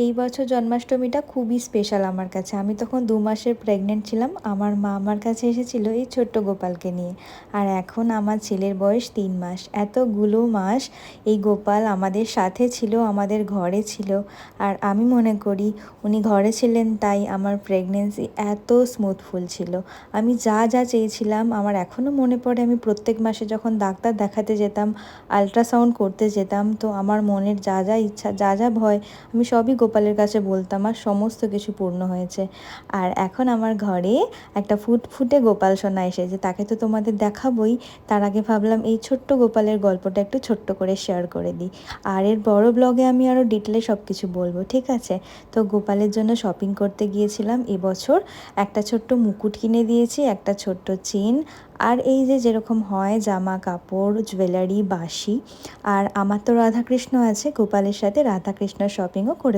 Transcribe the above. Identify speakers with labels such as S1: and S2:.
S1: এই বছর জন্মাষ্টমীটা খুবই স্পেশাল আমার কাছে। আমি তখন 2 মাসের প্রেগনেন্ট ছিলাম। আমার মা আমার কাছে এসেছিল এই ছোট্ট গোপালকে নিয়ে। আর এখন আমার ছেলের বয়স 3 মাস। এতগুলো মাস এই গোপাল আমাদের সাথে ছিল, আমাদের ঘরে ছিল। আর আমি মনে করি উনি ঘরে ছিলেন তাই আমার প্রেগনেন্সি এত স্মুথফুল ছিল। আমি যা যা চেয়েছিলাম আমার এখনও মনে পড়ে। আমি প্রত্যেক মাসে যখন ডাক্তার দেখাতে যেতাম, আল্ট্রাসাউন্ড করতে যেতাম, তো আমার মনের যা যা ইচ্ছা, যা যা ভয়, আমি সবই গোপালের কাছে বলতাম আর সমস্ত কিছু পূর্ণ হয়েছে। আর এখন আমার ঘরে একটা ফুটফুটে গোপাল সোনা এসেছে, তাকে তো তোমাদের দেখাবোই। তার আগে ভাবলাম এই ছোট্ট গোপালের গল্পটা একটু ছোট্ট করে শেয়ার করে দিই। আর এর বড় ব্লগে আমি আরও ডিটেলে সব কিছু বলবো, ঠিক আছে? তো গোপালের জন্য শপিং করতে গিয়েছিলাম এবছর। একটা ছোট্ট মুকুট কিনে দিয়েছি, একটা ছোট্ট চেন, আর এই যে যেরকম হয় জামা কাপড়, জুয়েলারি, বাঁশি। আর আমার তো রাধাকৃষ্ণ আছে, গোপালের সাথে রাধাকৃষ্ণর শপিংও করে